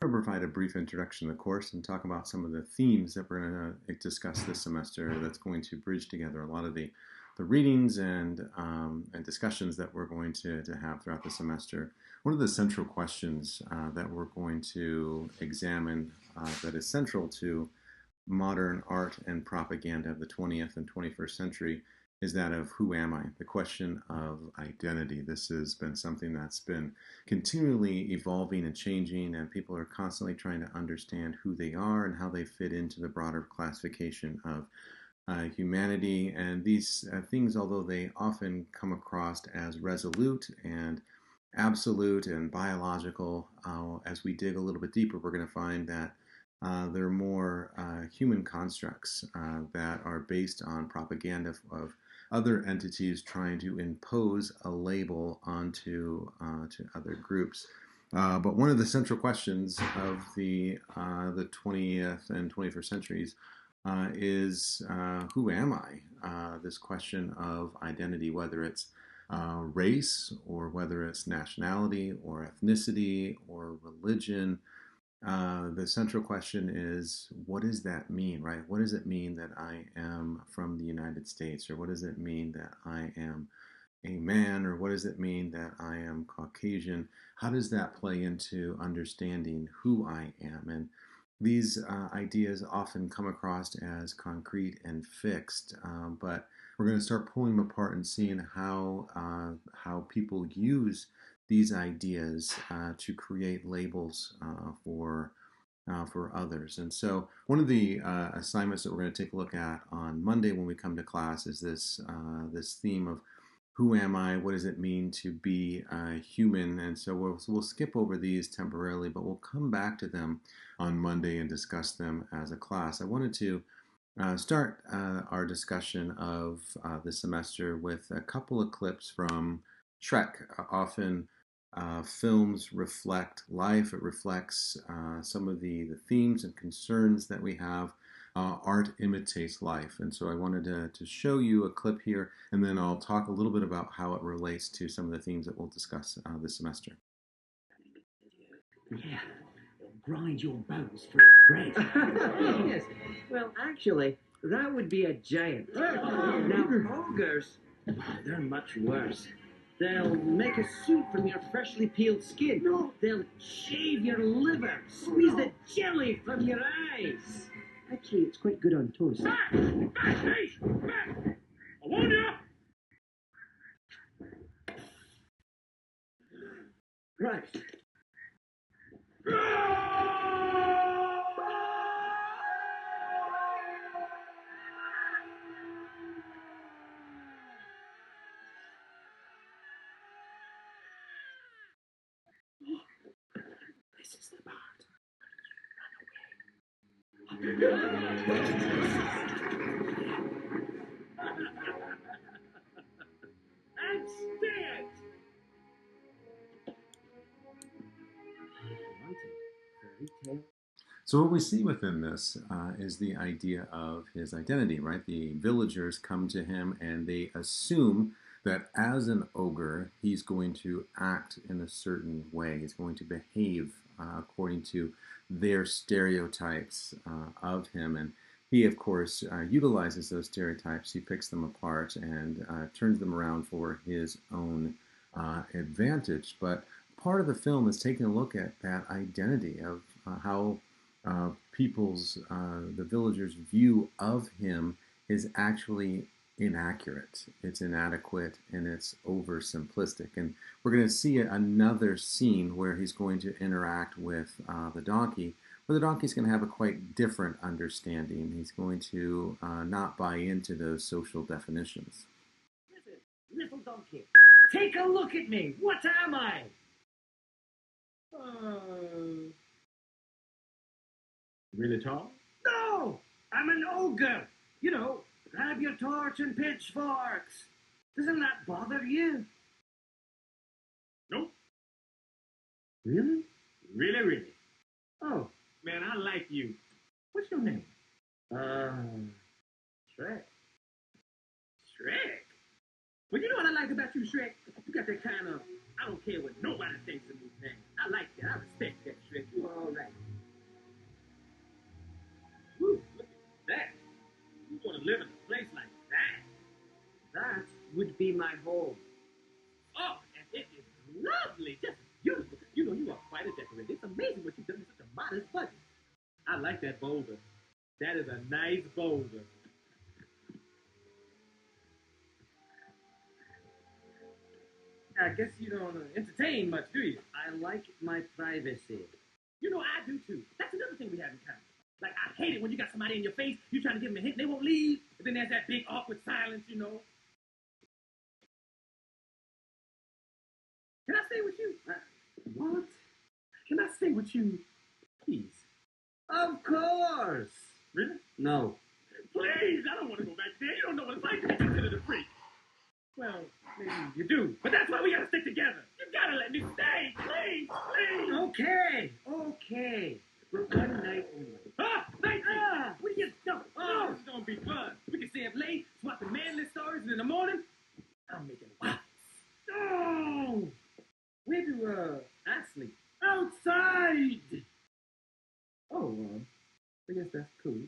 I'll provide a brief introduction to the course and talk about some of the themes that we're going to discuss this semester that's going to bridge together a lot of the readings and discussions that we're going to have throughout the semester. One of the central questions that we're going to examine that is central to modern art and propaganda of the 20th and 21st century is that of who am I? The question of identity. This has been something that's been continually evolving and changing, and people are constantly trying to understand who they are and how they fit into the broader classification of humanity. And these things, although they often come across as resolute and absolute and biological, as we dig a little bit deeper, we're going to find that they're more human constructs that are based on propaganda of other entities trying to impose a label onto to other groups. But one of the central questions of the 20th and 21st centuries is who am I? This question of identity, whether it's race or whether it's nationality or ethnicity or religion. The central question is, what does that mean, right? What does it mean that I am from the United States? Or what does it mean that I am a man? Or what does it mean that I am Caucasian? How does that play into understanding who I am? And these ideas often come across as concrete and fixed, but we're going to start pulling them apart and seeing how people use these ideas to create labels for others. And so one of the assignments that we're going to take a look at on Monday when we come to class is this theme of who am I? What does it mean to be human? And so we'll skip over these temporarily, but we'll come back to them on Monday and discuss them as a class. I wanted to start our discussion of the semester with a couple of clips from Shrek. Often films reflect life. It reflects some of the themes and concerns that we have. Art imitates life. And so I wanted to show you a clip here, and then I'll talk a little bit about how it relates to some of the themes that we'll discuss this semester. Yeah, it'll grind your bones for bread. Yes, well, actually, that would be a giant. Now, ogres, they're much worse. They'll make a suit from your freshly peeled skin. No. They'll shave your liver, squeeze the jelly from your eyes. Actually, it's quite good on toast. Back! Back, please! Back! I warn you! Right. This is the part. And stay it! So what we see within this is the idea of his identity, right? The villagers come to him and they assume that as an ogre, he's going to act in a certain way. He's going to behave according to their stereotypes of him. And he, of course, utilizes those stereotypes. He picks them apart and turns them around for his own advantage. But part of the film is taking a look at that identity of how the villagers' view of him is actually inaccurate. It's inadequate and it's oversimplistic. And we're going to see another scene where he's going to interact with the donkey, where the donkey's going to have a quite different understanding. He's going to not buy into those social definitions. Listen, little donkey, take a look at me. What am I? Really tall? No! I'm an ogre! You know, grab your torch and pitchforks. Doesn't that bother you? Nope. Really? Really, really. Oh, Man, I like you. what's your name? Shrek. Shrek? Well, you know what I like about you, Shrek? You got that kind of, I don't care what nobody thinks of me thing. I like that. I respect that, Shrek. You all right. amazing what you've done with such a modest budget. I like that boulder. That is a nice boulder. I guess you don't entertain much, do you? I like my privacy. You know, I do too. That's another thing we have in common. Like, I hate it when you got somebody in your face, you trying to give them a hint, and they won't leave, and then there's that big awkward silence, you know. Can I stay with you? What? Can I stay with you, please? Of course. Really? No. Please, I don't want to go back there. You don't know what it's like to be considered a freak. Well, maybe you do, but that's why we gotta stick together. You gotta let me stay, please, please. Okay. For one night only. Thank you. What do you do? Oh, it's gonna be fun. We can stay up late, swapping manly stories, and in the morning, I'm making wild. Oh! Where do I sleep? Outside! Oh, I guess that's cool.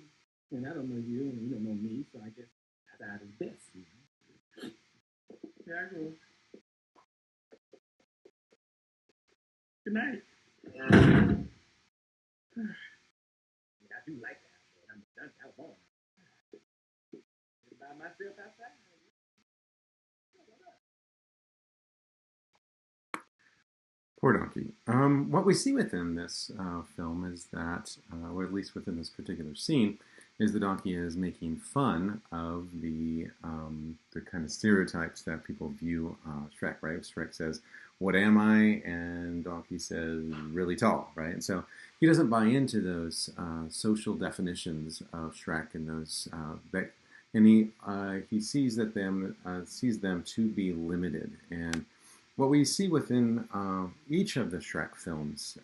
And I don't know you, and you don't know me, so I guess that is best, you know. There I go. Good night. I do like that, but I'm done California. By myself outside. Poor donkey. What we see within this film is that, or at least within this particular scene, is the donkey is making fun of the kind of stereotypes that people view Shrek, right? Shrek says, "What am I?" and donkey says, "Really tall," right? And so he doesn't buy into those social definitions of Shrek and those and he sees them to be limited. And what we see within each of the Shrek films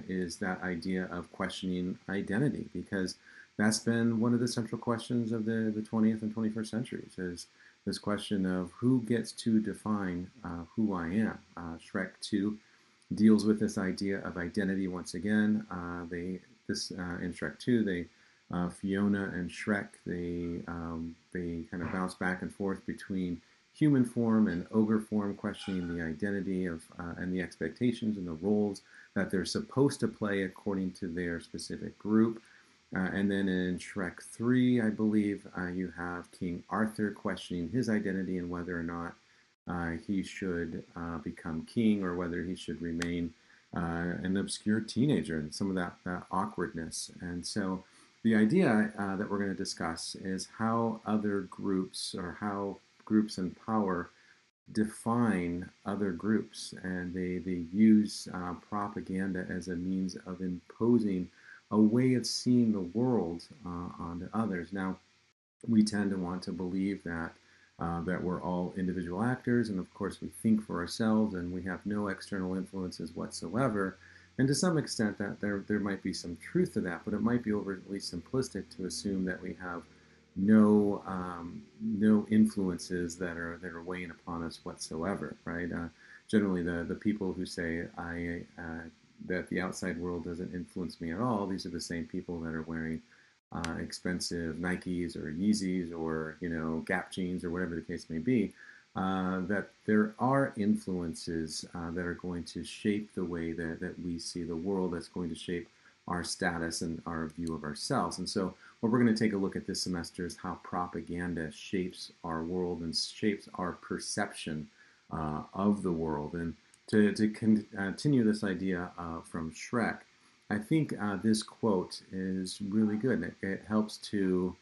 is that idea of questioning identity, because that's been one of the central questions of the 20th and 21st centuries, is this question of who gets to define who I am. Shrek 2 deals with this idea of identity once again. In Shrek 2, Fiona and Shrek, they kind of bounce back and forth between human form and ogre form, questioning the identity of and the expectations and the roles that they're supposed to play according to their specific group. And then in Shrek 3, I believe, you have King Arthur questioning his identity and whether or not he should become king or whether he should remain an obscure teenager, and some of that awkwardness. And so the idea that we're going to discuss is how other groups, or how groups in power, define other groups, and they use propaganda as a means of imposing a way of seeing the world onto others. Now, we tend to want to believe that we're all individual actors, and of course we think for ourselves, and we have no external influences whatsoever. And to some extent, that there might be some truth to that, but it might be overly simplistic to assume that we have no influences that are weighing upon us whatsoever, right? Generally, the people who say that the outside world doesn't influence me at all, these are the same people that are wearing expensive Nikes or Yeezys or Gap jeans or whatever the case may be. That there are influences that are going to shape the way that we see the world, that's going to shape our status and our view of ourselves. And so what we're going to take a look at this semester is how propaganda shapes our world and shapes our perception of the world. And to continue this idea from Shrek, I think this quote is really good. It helps to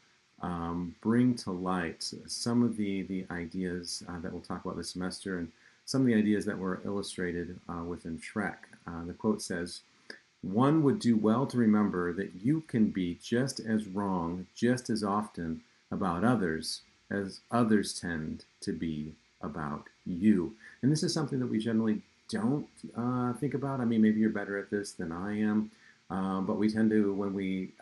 bring to light some of the ideas that we'll talk about this semester, and some of the ideas that were illustrated within Shrek. The quote says, "One would do well to remember that you can be just as wrong just as often about others as others tend to be about you." And this is something that we generally don't think about. I mean, maybe you're better at this than I am. But we tend to, when we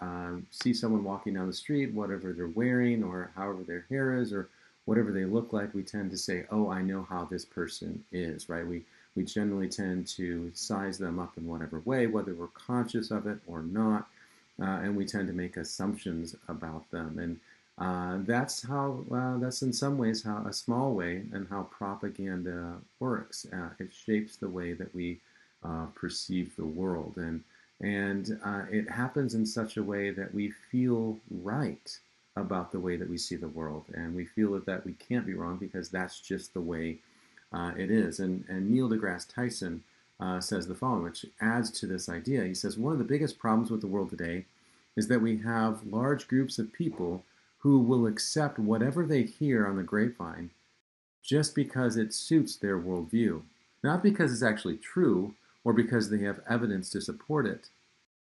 see someone walking down the street, whatever they're wearing or however their hair is or whatever they look like, we tend to say, "Oh, I know how this person is," right? We generally tend to size them up in whatever way, whether we're conscious of it or not, and we tend to make assumptions about them. And that's in some ways how a small way and how propaganda works. It shapes the way that we perceive the world. And And it happens in such a way that we feel right about the way that we see the world. And we feel that we can't be wrong because that's just the way it is. And Neil deGrasse Tyson says the following, which adds to this idea. He says, one of the biggest problems with the world today is that we have large groups of people who will accept whatever they hear on the grapevine just because it suits their worldview, not because it's actually true or because they have evidence to support it.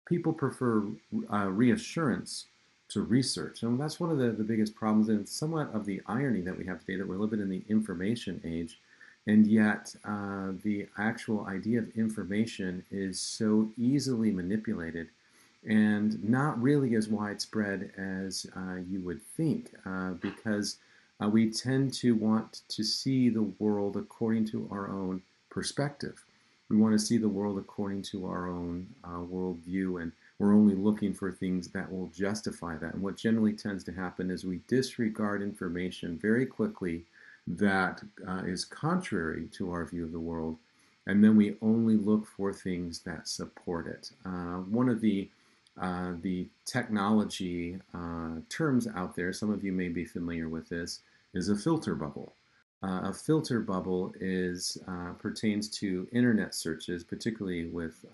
People prefer reassurance to research. And that's one of the biggest problems, and somewhat of the irony that we have today, that we're living in the information age, and yet the actual idea of information is so easily manipulated and not really as widespread as you would think, because we tend to want to see the world according to our own perspective. We want to see the world according to our own worldview, and we're only looking for things that will justify that. And what generally tends to happen is we disregard information very quickly that is contrary to our view of the world, and then we only look for things that support it. One of the technology terms out there, some of you may be familiar with this, is a filter bubble. A filter bubble pertains to internet searches, particularly with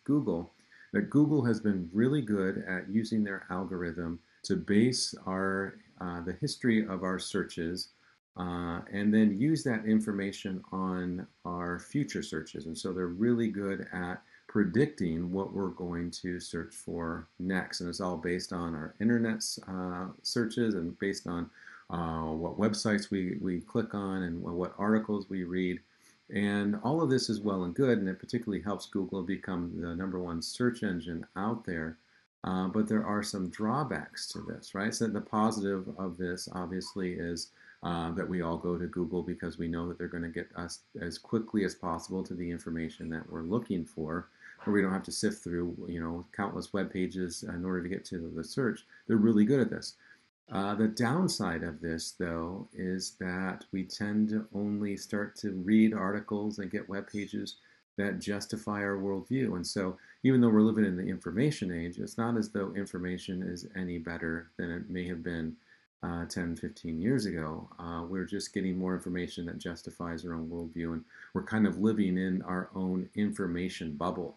Google. That Google has been really good at using their algorithm to base the history of our searches, and then use that information on our future searches. And so they're really good at predicting what we're going to search for next. And it's all based on our internet searches and based on what websites we click on and what articles we read. And all of this is well and good, and it particularly helps Google become the #1 search engine out there. But there are some drawbacks to this, right? So the positive of this, obviously, is that we all go to Google because we know that they're going to get us as quickly as possible to the information that we're looking for, or we don't have to sift through, countless web pages in order to get to the search. They're really good at this. The downside of this, though, is that we tend to only start to read articles and get web pages that justify our worldview. And so even though we're living in the information age, it's not as though information is any better than it may have been 10, 15 years ago. We're just getting more information that justifies our own worldview, and we're kind of living in our own information bubble.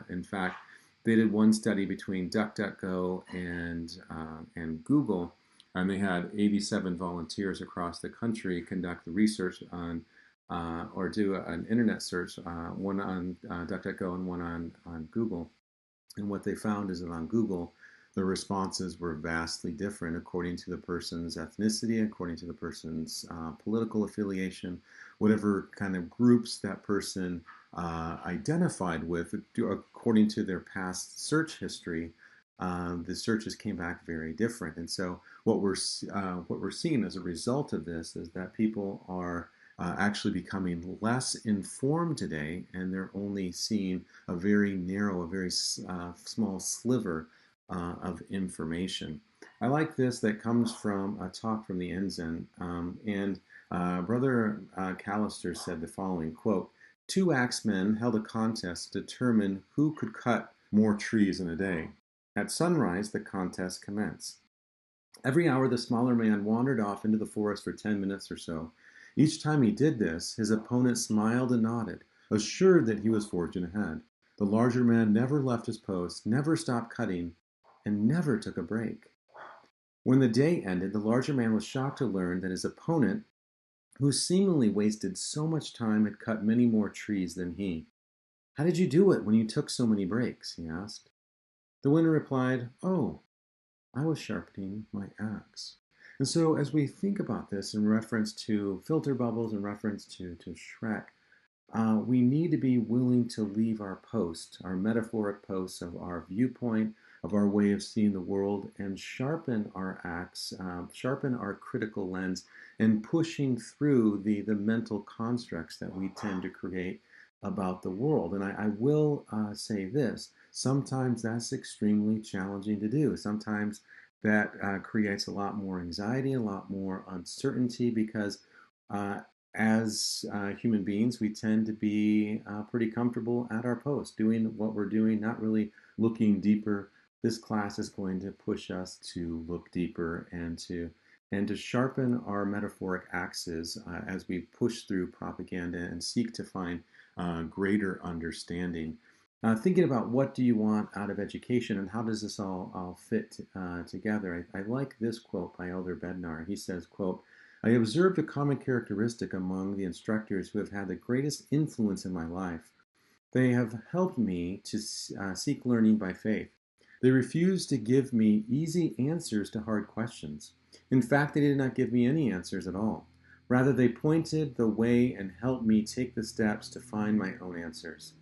In fact, they did one study between DuckDuckGo and Google, and they had 87 volunteers across the country conduct the research on or do an internet search, one on DuckDuckGo and one on Google. And what they found is that on Google, the responses were vastly different according to the person's ethnicity, according to the person's political affiliation, whatever kind of groups that person identified with, according to their past search history. The searches came back very different. And so what we're seeing as a result of this is that people are actually becoming less informed today, and they're only seeing a very narrow, a very small sliver of information. I like this that comes from a talk from the Ensign, and Brother Callister said the following, quote, "Two axemen held a contest to determine who could cut more trees in a day. At sunrise, the contest commenced. Every hour, the smaller man wandered off into the forest for 10 minutes or so. Each time he did this, his opponent smiled and nodded, assured that he was forging ahead. The larger man never left his post, never stopped cutting, and never took a break. When the day ended, the larger man was shocked to learn that his opponent, who seemingly wasted so much time, had cut many more trees than he. 'How did you do it when you took so many breaks?' he asked. The winner replied, 'Oh, I was sharpening my axe.'" And so as we think about this in reference to filter bubbles, in reference to Shrek, we need to be willing to leave our post, our metaphoric posts of our viewpoint, of our way of seeing the world, and sharpen our axe, sharpen our critical lens, and pushing through the mental constructs that we tend to create about the world. And I will say this, sometimes that's extremely challenging to do. Sometimes that creates a lot more anxiety, a lot more uncertainty, because as human beings, we tend to be pretty comfortable at our post, doing what we're doing, not really looking deeper. This class is going to push us to look deeper and to sharpen our metaphoric axes as we push through propaganda and seek to find greater understanding. Thinking about what do you want out of education and how does this all fit together, I like this quote by Elder Bednar. He says, quote, "I observed a common characteristic among the instructors who have had the greatest influence in my life. They have helped me to seek learning by faith. They refused to give me easy answers to hard questions. In fact, they did not give me any answers at all. Rather, they pointed the way and helped me take the steps to find my own answers.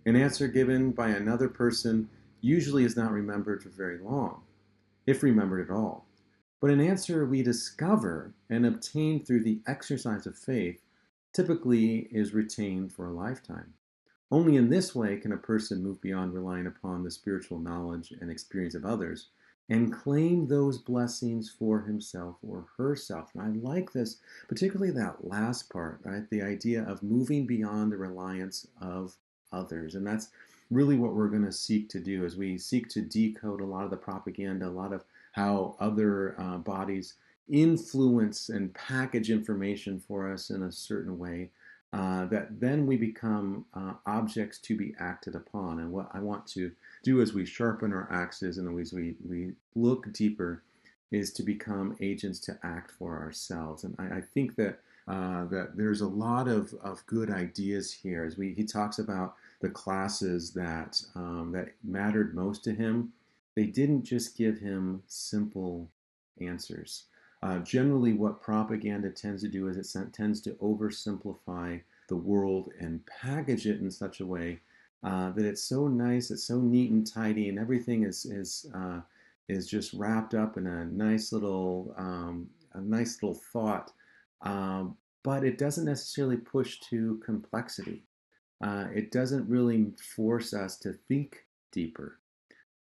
An answer given by another person usually is not remembered for very long, if remembered at all. But an answer we discover and obtain through the exercise of faith typically is retained for a lifetime. Only in this way can a person move beyond relying upon the spiritual knowledge and experience of others and claim those blessings for himself or herself." And I like this, particularly that last part, right? The idea of moving beyond the reliance of others. And that's really what we're going to seek to do as we seek to decode a lot of the propaganda, a lot of how other bodies influence and package information for us in a certain way. That then we become objects to be acted upon. And what I want to do as we sharpen our axes and as we look deeper is to become agents to act for ourselves. And I think that that there's a lot of good ideas here. As he talks about the classes that that mattered most to him, they didn't just give him simple answers. Generally, what propaganda tends to do is it tends to oversimplify the world and package it in such a way that it's so nice, it's so neat and tidy, and everything is just wrapped up in a nice little thought. But it doesn't necessarily push to complexity. It doesn't really force us to think deeper.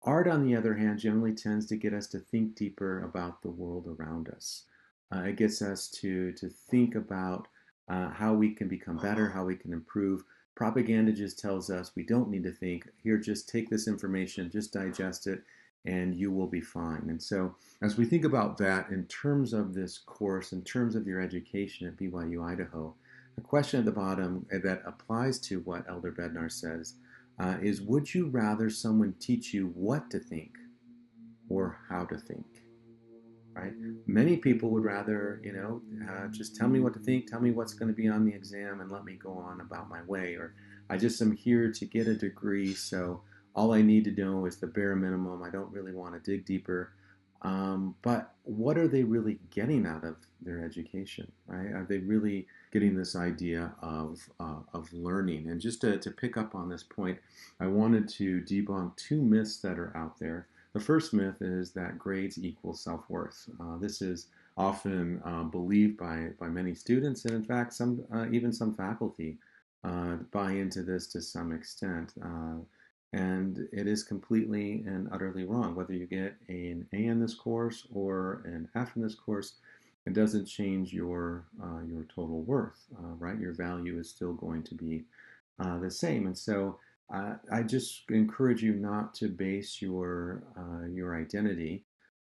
Art, on the other hand, generally tends to get us to think deeper about the world around us. It gets us to think about how we can become better, how we can improve. Propaganda just tells us we don't need to think. Here, just take this information, just digest it, and you will be fine. And so as we think about that in terms of this course, in terms of your education at BYU Idaho, a question at the bottom that applies to what Elder Bednar says is, would you rather someone teach you what to think or how to think? Right? Many people would rather, just tell me what to think, tell me what's going to be on the exam, and let me go on about my way. Or I just am here to get a degree, so all I need to know is the bare minimum. I don't really want to dig deeper. But what are they really getting out of their education? Right? Are they really getting this idea of learning? And just to pick up on this point, I wanted to debunk two myths that are out there. The first myth is that grades equal self-worth. This is often believed by many students, and in fact, even some faculty buy into this to some extent. And it is completely and utterly wrong. Whether you get an A in this course or an F in this course, it doesn't change your total worth, right? Your value is still going to be the same. And so I just encourage you not to base your identity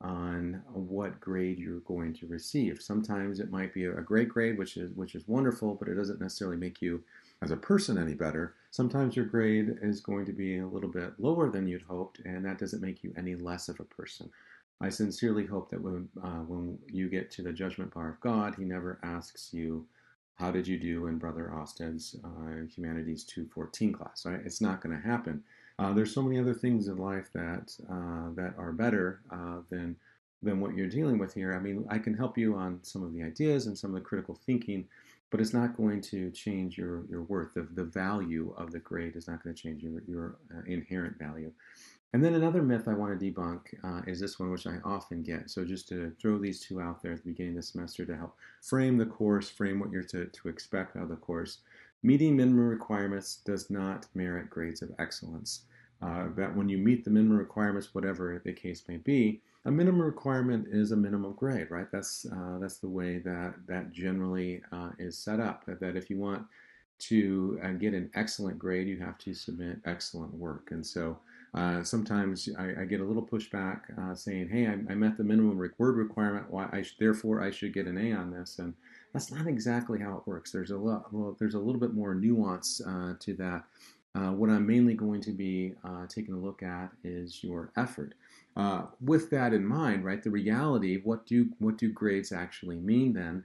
on what grade you're going to receive. Sometimes it might be a great grade, which is wonderful, but it doesn't necessarily make you as a person any better. Sometimes your grade is going to be a little bit lower than you'd hoped, and that doesn't make you any less of a person. I sincerely hope that when you get to the judgment bar of God, He never asks you, how did you do in Brother Osted's Humanities 214 class? Right? It's not going to happen. There's so many other things in life that are better than what you're dealing with here. I mean, I can help you on some of the ideas and some of the critical thinking, but it's not going to change your worth. The value of the grade is not going to change your inherent value. And then another myth I want to debunk is this one, which I often get. So just to throw these two out there at the beginning of the semester to help frame the course, frame what you're to expect out of the course. Meeting minimum requirements does not merit grades of excellence. That when you meet the minimum requirements, whatever the case may be, a minimum requirement is a minimum grade, right? That's the way that generally is set up. That if you want to get an excellent grade, you have to submit excellent work. And so Sometimes I get a little pushback saying, "Hey, I met the minimum word requirement. Therefore I should get an A on this." And that's not exactly how it works. There's a little bit more nuance to that. What I'm mainly going to be taking a look at is your effort. With that in mind, right, the reality, what do grades actually mean then?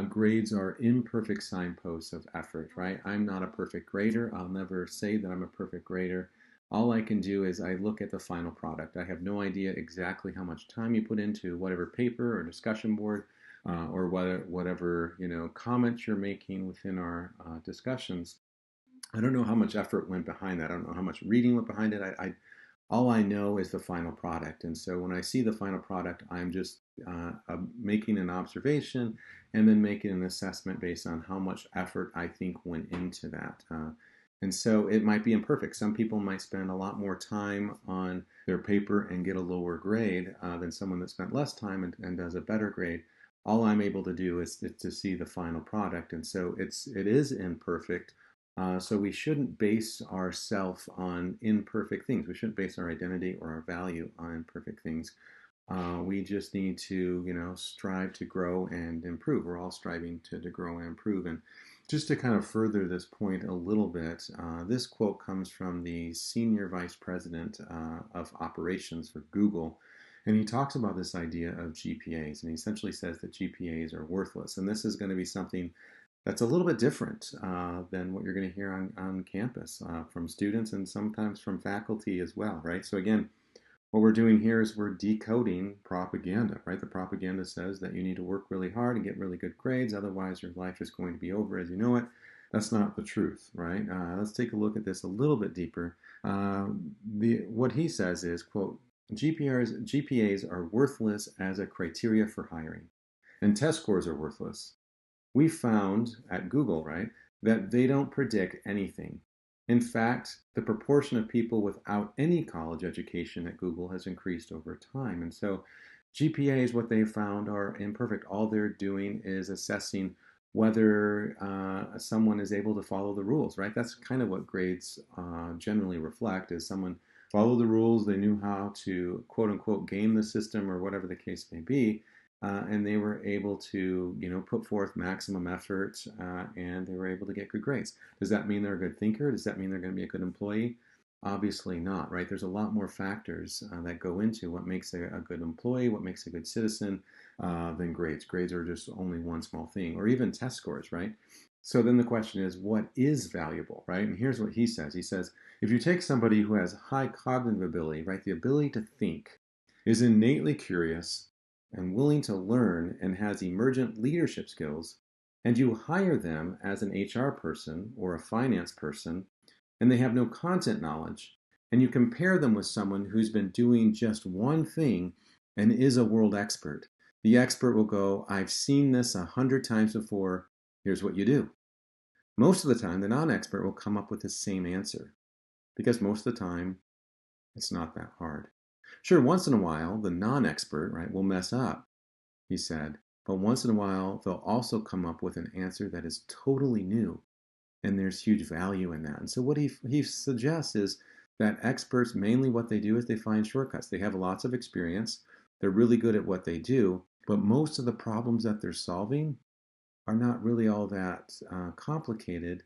Grades are imperfect signposts of effort, right? I'm not a perfect grader. I'll never say that I'm a perfect grader. All I can do is I look at the final product. I have no idea exactly how much time you put into whatever paper or discussion board or whatever comments you're making within our discussions. I don't know how much effort went behind that. I don't know how much reading went behind it. All I know is the final product. And so when I see the final product, I'm just making an observation and then making an assessment based on how much effort I think went into that. And so it might be imperfect. Some people might spend a lot more time on their paper and get a lower grade than someone that spent less time and does a better grade. All I'm able to do is to see the final product. And so it is imperfect. So we shouldn't base ourself on imperfect things. We shouldn't base our identity or our value on imperfect things. We just need to, strive to grow and improve. We're all striving to grow and improve. And just to kind of further this point a little bit, this quote comes from the Senior Vice President of Operations for Google. And he talks about this idea of GPAs. And he essentially says that GPAs are worthless. And this is going to be something that's a little bit different than what you're going to hear on campus from students and sometimes from faculty as well, right? So again, what we're doing here is we're decoding propaganda, right? The propaganda says that you need to work really hard and get really good grades, otherwise your life is going to be over as you know it. That's not the truth, right? Let's take a look at this a little bit deeper. What he says is, quote, GPAs are worthless as a criteria for hiring, and test scores are worthless. We found at Google, right, that they don't predict anything. In fact, the proportion of people without any college education at Google has increased over time. And so GPAs, what they found, are imperfect. All they're doing is assessing whether someone is able to follow the rules, right? That's kind of what grades generally reflect, is someone followed the rules, they knew how to, quote unquote, game the system or whatever the case may be. And they were able to, put forth maximum effort, and they were able to get good grades. Does that mean they're a good thinker? Does that mean they're going to be a good employee? Obviously not, right? There's a lot more factors that go into what makes a good employee, what makes a good citizen, than grades. Grades are just only one small thing, or even test scores, right? So then the question is, what is valuable, right? And here's what he says. He says, if you take somebody who has high cognitive ability, right, the ability to think, is innately curious, and willing to learn and has emergent leadership skills, and you hire them as an HR person or a finance person, and they have no content knowledge, and you compare them with someone who's been doing just one thing and is a world expert, the expert will go, I've seen this 100 times before, here's what you do. Most of the time, the non-expert will come up with the same answer, because most of the time, it's not that hard. Sure, once in a while, the non-expert, right, will mess up, he said, but once in a while, they'll also come up with an answer that is totally new, and there's huge value in that. And so what he suggests is that experts, mainly what they do is they find shortcuts. They have lots of experience, they're really good at what they do, but most of the problems that they're solving are not really all that complicated.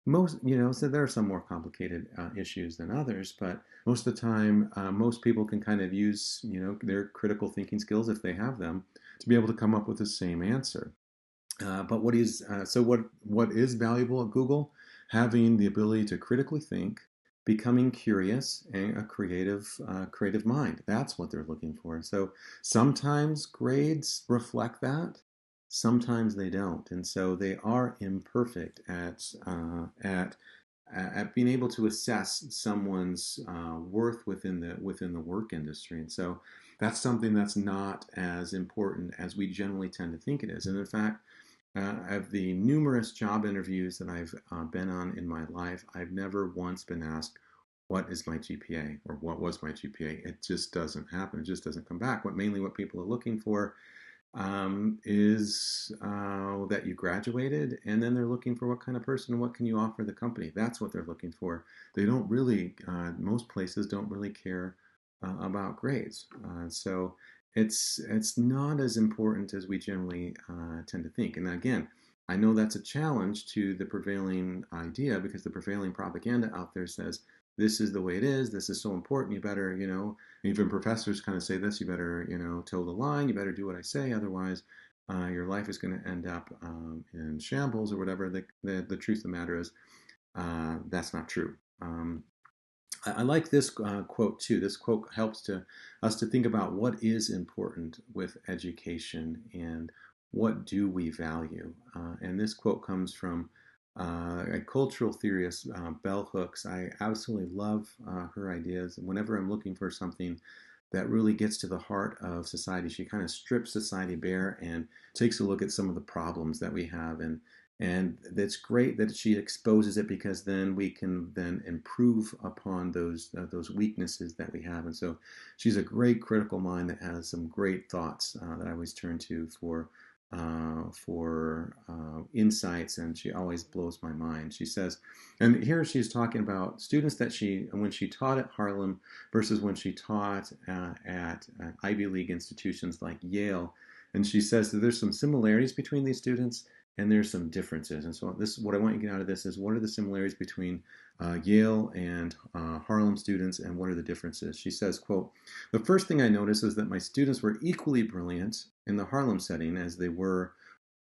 So there are some more complicated issues than others, but most of the time, most people can kind of use, their critical thinking skills, if they have them, to be able to come up with the same answer. But what is valuable at Google? Having the ability to critically think, becoming curious, and a creative mind. That's what they're looking for. So sometimes grades reflect that. Sometimes they don't, and so they are imperfect at being able to assess someone's worth within the work industry. And so that's something that's not as important as we generally tend to think it is. And in fact, of the numerous job interviews that I've been on in my life, I've never once been asked, what is my GPA, or what was my GPA? It just doesn't happen. It just doesn't come back. What people are looking for is that you graduated, and then they're looking for what kind of person, what can you offer the company. That's what they're looking for. They don't really, most places don't really care about grades. So it's not as important as we generally tend to think. And again, I know that's a challenge to the prevailing idea, because the prevailing propaganda out there says this is the way it is. This is so important. You better, even professors kind of say this, you better, toe the line. You better do what I say. Otherwise, your life is going to end up in shambles or whatever. The truth of the matter is, that's not true. I like this quote too. This quote helps us to think about what is important with education and what do we value. And this quote comes from a cultural theorist, Bell Hooks. I absolutely love her ideas. Whenever I'm looking for something that really gets to the heart of society, she kind of strips society bare and takes a look at some of the problems that we have. And it's great that she exposes it, because then we can then improve upon those weaknesses that we have. And so she's a great critical mind that has some great thoughts that I always turn to for insights, and she always blows my mind. She says, and here she's talking about students that when she taught at Harlem versus when she taught at Ivy League institutions like Yale, and she says that there's some similarities between these students and there's some differences. And so this, what I want you to get out of this is, what are the similarities between Yale and Harlem students, and what are the differences? She says, quote, "The first thing I noticed is that my students were equally brilliant in the Harlem setting as they were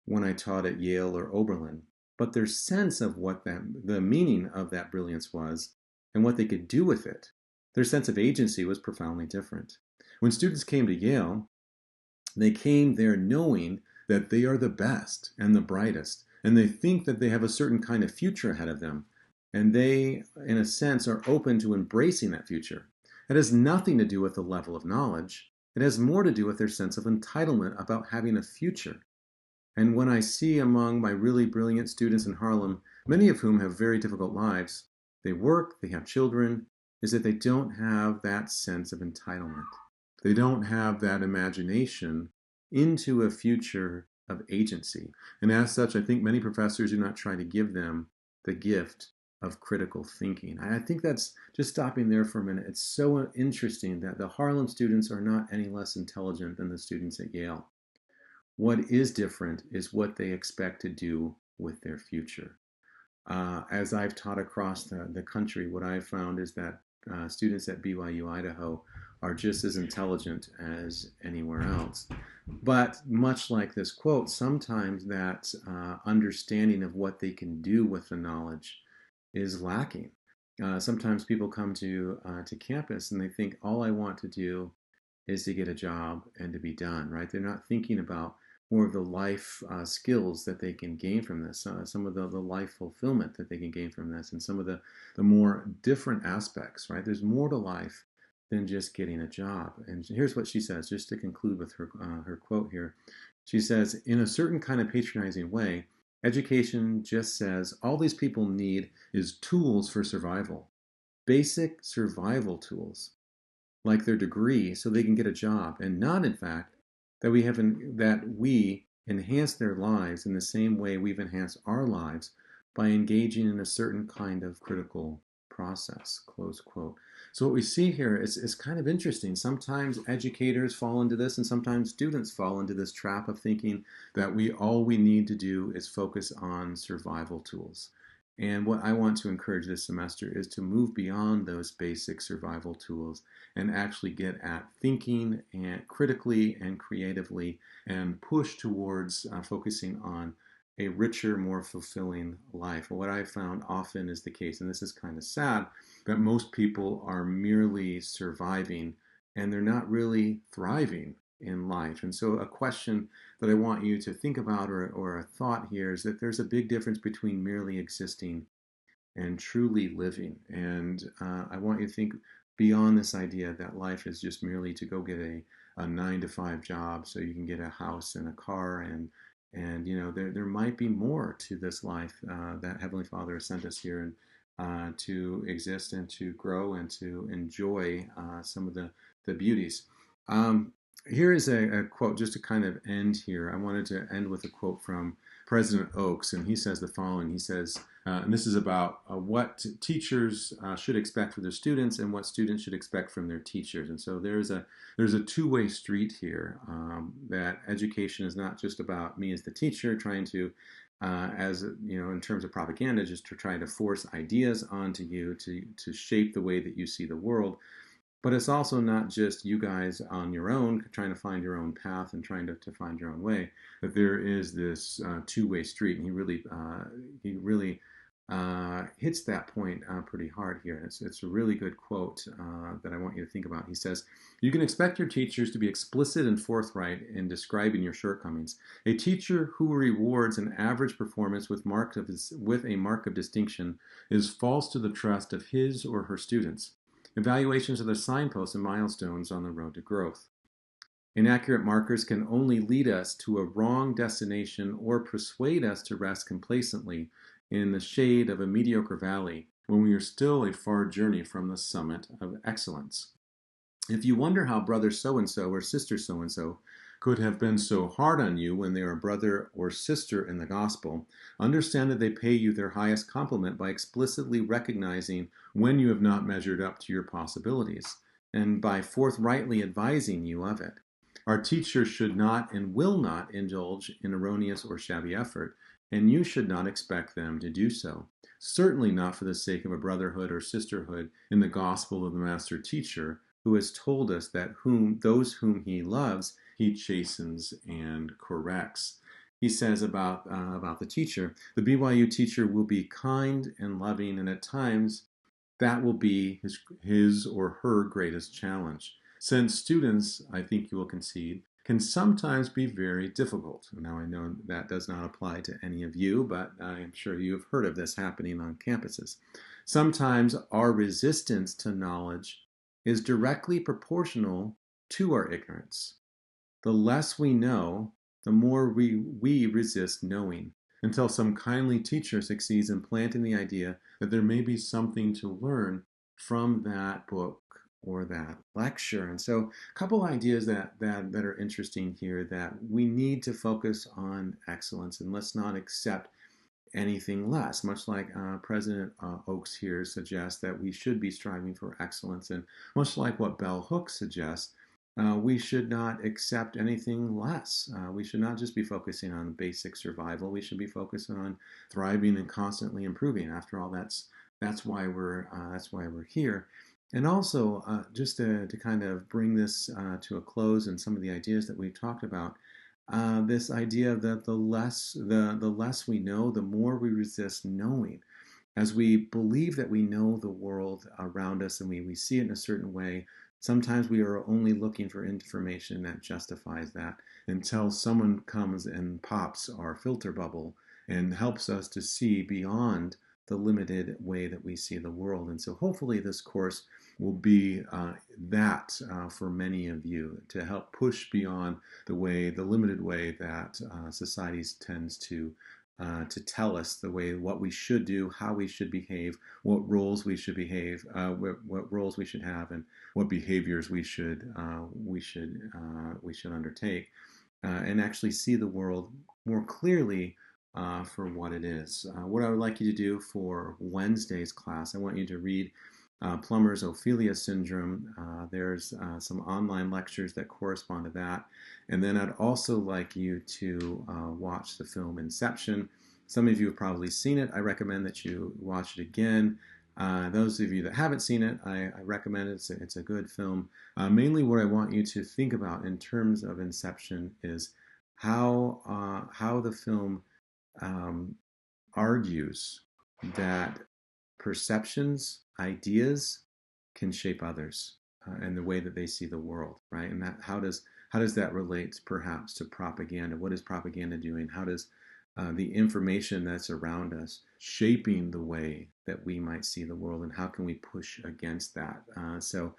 when I taught at Yale or Oberlin. But their sense of what the meaning of that brilliance was and what they could do with it, their sense of agency was profoundly different. When students came to Yale, they came there knowing that they are the best and the brightest, and they think that they have a certain kind of future ahead of them, and they, in a sense, are open to embracing that future. It has nothing to do with the level of knowledge. It has more to do with their sense of entitlement about having a future. And when I see among my really brilliant students in Harlem, many of whom have very difficult lives, they work, they have children, is that they don't have that sense of entitlement. They don't have that imagination into a future of agency. And as such, I think many professors do not try to give them the gift of critical thinking." I think that's, just stopping there for a minute, it's so interesting that the Harlem students are not any less intelligent than the students at Yale. What is different is what they expect to do with their future. As I've taught across the country, what I've found is that students at BYU Idaho are just as intelligent as anywhere else. But much like this quote, sometimes that understanding of what they can do with the knowledge is lacking. Sometimes people come to campus and they think, all I want to do is to get a job and to be done, right? They're not thinking about more of the life skills that they can gain from this, some of the life fulfillment that they can gain from this, and some of the more different aspects, right? There's more to life than just getting a job. And here's what she says, just to conclude with her quote here. She says, "In a certain kind of patronizing way, education just says all these people need is tools for survival, basic survival tools, like their degree, so they can get a job, and not, in fact, that we enhance their lives in the same way we've enhanced our lives by engaging in a certain kind of critical process," close quote. So what we see here is kind of interesting. Sometimes educators fall into this, and sometimes students fall into this trap of thinking that all we need to do is focus on survival tools. And what I want to encourage this semester is to move beyond those basic survival tools and actually get at thinking and critically and creatively, and push towards focusing on a richer, more fulfilling life. What I found often is the case, and this is kind of sad, that most people are merely surviving and they're not really thriving in life. And so a question that I want you to think about, or a thought here, is that there's a big difference between merely existing and truly living. And I want you to think beyond this idea that life is just merely to go get a 9-to-5 job so you can get a house and a car, and there might be more to this life that Heavenly Father has sent us here and to exist and to grow and to enjoy some of the beauties. Here is a quote just to kind of end here. I wanted to end with a quote from President Oaks, and he says the following. He says, and this is about what teachers should expect for their students and what students should expect from their teachers. And so there's a two-way street here. That education is not just about me as the teacher trying to, as you know, in terms of propaganda, just to try to force ideas onto you to shape the way that you see the world. But it's also not just you guys on your own trying to find your own path and trying to find your own way. That there is this two-way street, and he really hits that point pretty hard here. It's a really good quote that I want you to think about. He says, "You can expect your teachers to be explicit and forthright in describing your shortcomings. A teacher who rewards an average performance with a mark of distinction is false to the trust of his or her students. Evaluations are the signposts and milestones on the road to growth. Inaccurate markers can only lead us to a wrong destination or persuade us to rest complacently in the shade of a mediocre valley when we are still a far journey from the summit of excellence. If you wonder how brother so-and-so or sister so-and-so could have been so hard on you when they are brother or sister in the gospel, understand that they pay you their highest compliment by explicitly recognizing when you have not measured up to your possibilities, and by forthrightly advising you of it. Our teachers should not and will not indulge in erroneous or shabby effort, and you should not expect them to do so. Certainly not for the sake of a brotherhood or sisterhood in the gospel of the master teacher, who has told us that those whom he loves, he chastens and corrects." He says about the teacher, the BYU teacher will be kind and loving, and at times that will be his or her greatest challenge. Since students, I think you will concede, can sometimes be very difficult. Now, I know that does not apply to any of you, but I am sure you have heard of this happening on campuses. Sometimes our resistance to knowledge is directly proportional to our ignorance. The less we know, the more we resist knowing, until some kindly teacher succeeds in planting the idea that there may be something to learn from that book or that lecture. And so a couple ideas that are interesting here, that we need to focus on excellence and let's not accept anything less, much like President Oaks here suggests that we should be striving for excellence, and much like what Bell Hooks suggests, we should not accept anything less. We should not just be focusing on basic survival. We should be focusing on thriving and constantly improving. After all, that's why we're here. And also, just to kind of bring this to a close, and some of the ideas that we've talked about, this idea that the less we know, the more we resist knowing. As we believe that we know the world around us and we see it in a certain way, sometimes we are only looking for information that justifies that, until someone comes and pops our filter bubble and helps us to see beyond the limited way that we see the world. And so hopefully this course will be that for many of you, to help push beyond the limited way that society tends to tell us what we should do, how we should behave, what roles we should what roles we should have, and what behaviors we should undertake, and actually see the world more clearly for what it is. What I would like you to do for Wednesday's class, I want you to read Plummer's Ophelia Syndrome. There's some online lectures that correspond to that. And then I'd also like you to watch the film Inception. Some of you have probably seen it. I recommend that you watch it again. Those of you that haven't seen it, I recommend it. It's a good film. Mainly what I want you to think about in terms of Inception is how the film argues that perceptions, ideas can shape others and the way that they see the world, right? And how does that relate perhaps to propaganda? What is propaganda doing? How does the information that's around us shaping the way that we might see the world, and how can we push against that? So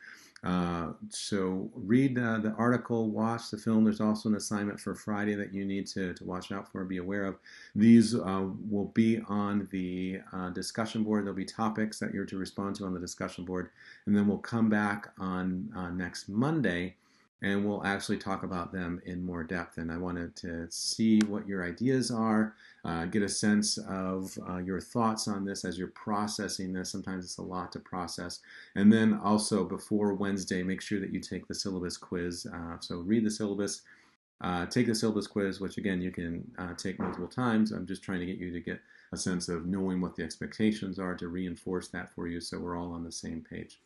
read the article, watch the film. There's also an assignment for Friday that you need to watch out for and be aware of. These will be on the discussion board. There'll be topics that you're to respond to on the discussion board, and then we'll come back on next Monday and we'll actually talk about them in more depth. And I wanted to see what your ideas are, get a sense of your thoughts on this as you're processing this. Sometimes it's a lot to process. And then also before Wednesday, make sure that you take the syllabus quiz. So read the syllabus, take the syllabus quiz, which again, you can take multiple times. I'm just trying to get you to get a sense of knowing what the expectations are to reinforce that for you so we're all on the same page.